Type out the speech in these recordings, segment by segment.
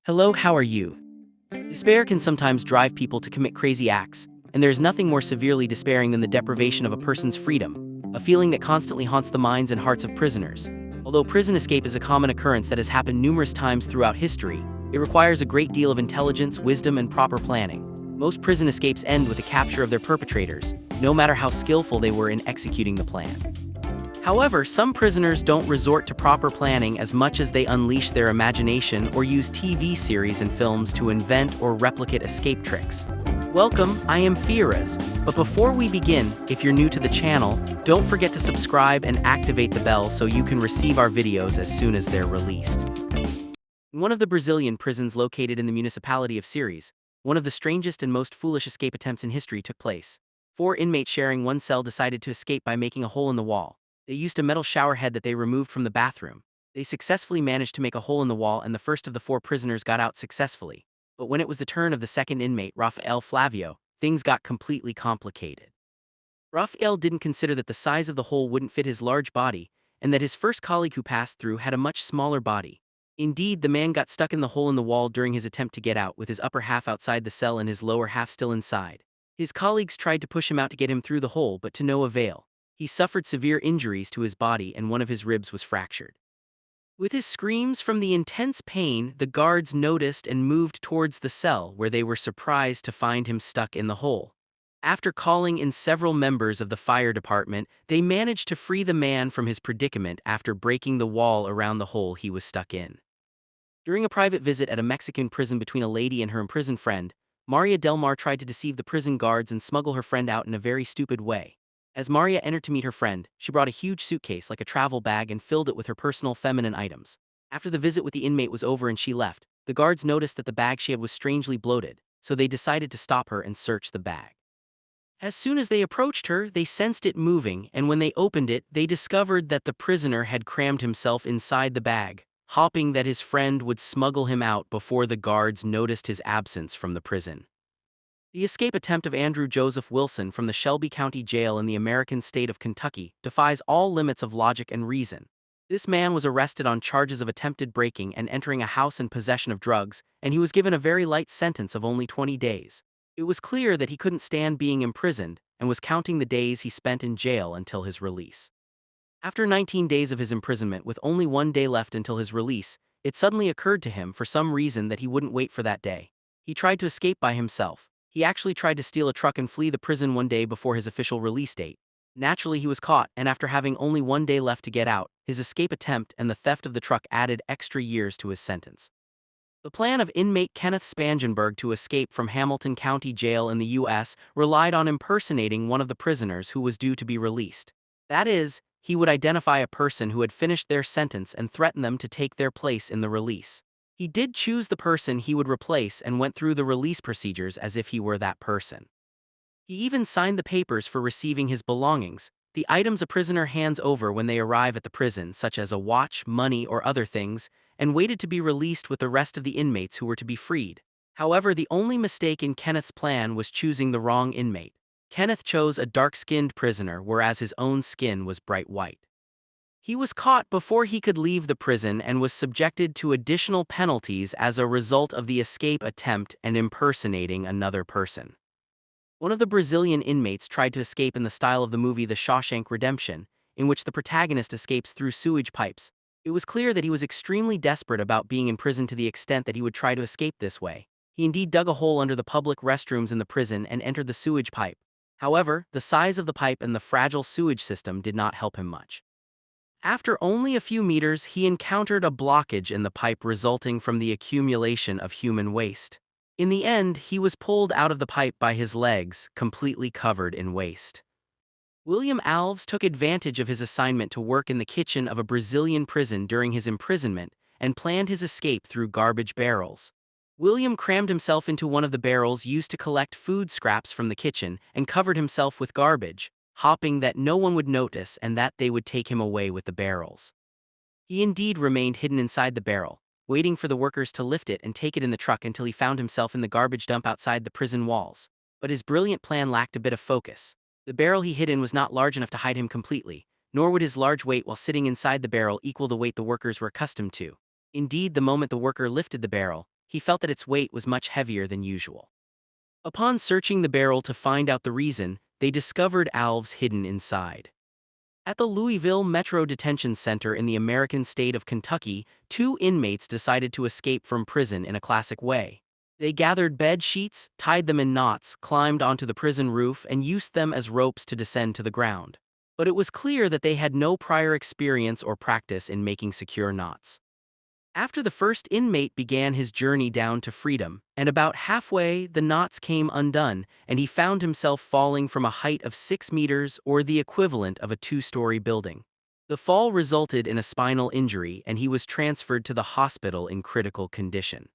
Hello, how are you? Despair can sometimes drive people to commit crazy acts, and there is nothing more severely despairing than the deprivation of a person's freedom, a feeling that constantly haunts the minds and hearts of prisoners. Although prison escape is a common occurrence that has happened numerous times throughout history, it requires a great deal of intelligence, wisdom, and proper planning. Most prison escapes end with the capture of their perpetrators, no matter how skillful they were in executing the plan. However, some prisoners don't resort to proper planning as much as they unleash their imagination or use TV series and films to invent or replicate escape tricks. Welcome, I am Firas, but before we begin, if you're new to the channel, don't forget to subscribe and activate the bell so you can receive our videos as soon as they're released. In one of the Brazilian prisons located in the municipality of Firas, one of the strangest and most foolish escape attempts in history took place. 4 inmates sharing one cell decided to escape by making a hole in the wall. They used a metal shower head that they removed from the bathroom. They successfully managed to make a hole in the wall, and the first of the 4 prisoners got out successfully. But when it was the turn of the second inmate, Rafael Flavio, things got completely complicated. Rafael didn't consider that the size of the hole wouldn't fit his large body, and that his first colleague who passed through had a much smaller body. Indeed, the man got stuck in the hole in the wall during his attempt to get out, with his upper half outside the cell and his lower half still inside. His colleagues tried to push him out to get him through the hole, but to no avail. He suffered severe injuries to his body and one of his ribs was fractured. With his screams from the intense pain, the guards noticed and moved towards the cell, where they were surprised to find him stuck in the hole. After calling in several members of the fire department, they managed to free the man from his predicament after breaking the wall around the hole he was stuck in. During a private visit at a Mexican prison between a lady and her imprisoned friend, Maria Del Mar tried to deceive the prison guards and smuggle her friend out in a very stupid way. As Maria entered to meet her friend, she brought a huge suitcase like a travel bag and filled it with her personal feminine items. After the visit with the inmate was over and she left, the guards noticed that the bag she had was strangely bloated, so they decided to stop her and search the bag. As soon as they approached her, they sensed it moving, and when they opened it, they discovered that the prisoner had crammed himself inside the bag, hoping that his friend would smuggle him out before the guards noticed his absence from the prison. The escape attempt of Andrew Joseph Wilson from the Shelby County Jail in the American state of Kentucky defies all limits of logic and reason. This man was arrested on charges of attempted breaking and entering a house in possession of drugs, and he was given a very light sentence of only 20 days. It was clear that he couldn't stand being imprisoned and was counting the days he spent in jail until his release. After 19 days of his imprisonment, with only 1 day left until his release, it suddenly occurred to him for some reason that he wouldn't wait for that day. He tried to escape by himself. He actually tried to steal a truck and flee the prison 1 day before his official release date. Naturally, he was caught, and after having only 1 day left to get out, his escape attempt and the theft of the truck added extra years to his sentence. The plan of inmate Kenneth Spangenberg to escape from Hamilton County Jail in the U.S. relied on impersonating one of the prisoners who was due to be released. That is, he would identify a person who had finished their sentence and threaten them to take their place in the release. He did choose the person he would replace and went through the release procedures as if he were that person. He even signed the papers for receiving his belongings, the items a prisoner hands over when they arrive at the prison, such as a watch, money, or other things, and waited to be released with the rest of the inmates who were to be freed. However, the only mistake in Kenneth's plan was choosing the wrong inmate. Kenneth chose a dark-skinned prisoner, whereas his own skin was bright white. He was caught before he could leave the prison and was subjected to additional penalties as a result of the escape attempt and impersonating another person. One of the Brazilian inmates tried to escape in the style of the movie The Shawshank Redemption, in which the protagonist escapes through sewage pipes. It was clear that he was extremely desperate about being in prison to the extent that he would try to escape this way. He indeed dug a hole under the public restrooms in the prison and entered the sewage pipe. However, the size of the pipe and the fragile sewage system did not help him much. After only a few meters, he encountered a blockage in the pipe resulting from the accumulation of human waste. In the end, he was pulled out of the pipe by his legs, completely covered in waste. William Alves took advantage of his assignment to work in the kitchen of a Brazilian prison during his imprisonment and planned his escape through garbage barrels. William crammed himself into one of the barrels used to collect food scraps from the kitchen and covered himself with garbage, hoping that no one would notice and that they would take him away with the barrels. He indeed remained hidden inside the barrel, waiting for the workers to lift it and take it in the truck until he found himself in the garbage dump outside the prison walls. But his brilliant plan lacked a bit of focus. The barrel he hid in was not large enough to hide him completely, nor would his large weight while sitting inside the barrel equal the weight the workers were accustomed to. Indeed, the moment the worker lifted the barrel, he felt that its weight was much heavier than usual. Upon searching the barrel to find out the reason, they discovered alves hidden inside. At the Louisville Metro Detention Center in the American state of Kentucky, 2 inmates decided to escape from prison in a classic way. They gathered bed sheets, tied them in knots, climbed onto the prison roof, and used them as ropes to descend to the ground. But it was clear that they had no prior experience or practice in making secure knots. After the first inmate began his journey down to freedom, and about halfway, the knots came undone, and he found himself falling from a height of 6 meters, or the equivalent of a 2-story building. The fall resulted in a spinal injury, and he was transferred to the hospital in critical condition.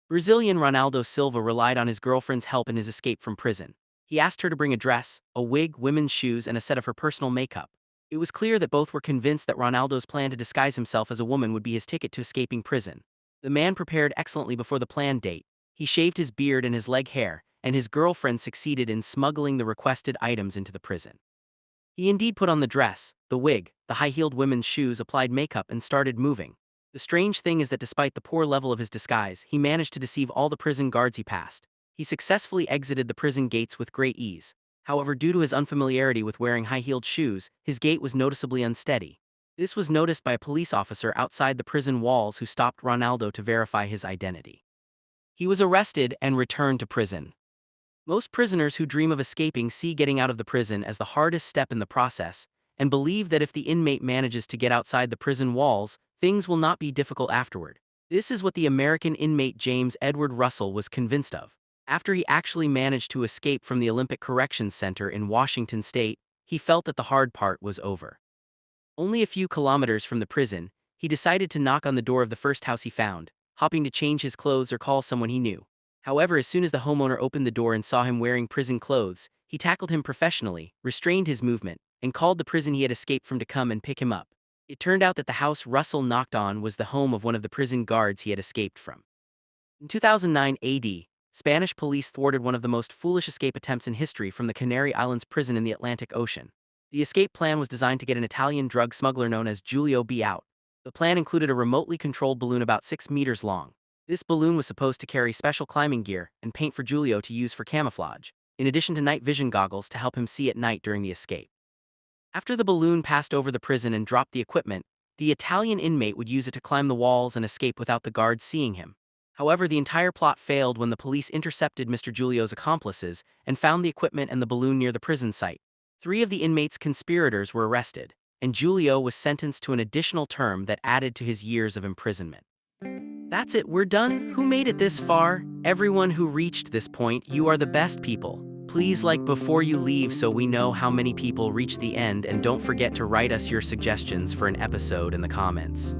Brazilian Ronaldo Silva relied on his girlfriend's help in his escape from prison. He asked her to bring a dress, a wig, women's shoes, and a set of her personal makeup. It was clear that both were convinced that Ronaldo's plan to disguise himself as a woman would be his ticket to escaping prison. The man prepared excellently before the planned date. He shaved his beard and his leg hair, and his girlfriend succeeded in smuggling the requested items into the prison. He indeed put on the dress, the wig, the high-heeled women's shoes, applied makeup, and started moving. The strange thing is that despite the poor level of his disguise, he managed to deceive all the prison guards he passed. He successfully exited the prison gates with great ease. However, due to his unfamiliarity with wearing high-heeled shoes, his gait was noticeably unsteady. This was noticed by a police officer outside the prison walls who stopped Ronaldo to verify his identity. He was arrested and returned to prison. Most prisoners who dream of escaping see getting out of the prison as the hardest step in the process, and believe that if the inmate manages to get outside the prison walls, things will not be difficult afterward. This is what the American inmate James Edward Russell was convinced of. After he actually managed to escape from the Olympic Corrections Center in Washington state, he felt that the hard part was over. Only a few kilometers from the prison, he decided to knock on the door of the first house he found, hoping to change his clothes or call someone he knew. However, as soon as the homeowner opened the door and saw him wearing prison clothes, he tackled him professionally, restrained his movement, and called the prison he had escaped from to come and pick him up. It turned out that the house Russell knocked on was the home of one of the prison guards he had escaped from. In 2009 AD, Spanish police thwarted one of the most foolish escape attempts in history from the Canary Islands prison in the Atlantic Ocean. The escape plan was designed to get an Italian drug smuggler known as Giulio B. out. The plan included a remotely controlled balloon about 6 meters long. This balloon was supposed to carry special climbing gear and paint for Giulio to use for camouflage, in addition to night vision goggles to help him see at night during the escape. After the balloon passed over the prison and dropped the equipment, the Italian inmate would use it to climb the walls and escape without the guards seeing him. However, the entire plot failed when the police intercepted Mr. Giulio's accomplices and found the equipment and the balloon near the prison site. 3 of the inmates' conspirators were arrested, and Giulio was sentenced to an additional term that added to his years of imprisonment. That's it, we're done. Who made it this far? Everyone who reached this point, you are the best people. Please like before you leave so we know how many people reached the end, and don't forget to write us your suggestions for an episode in the comments.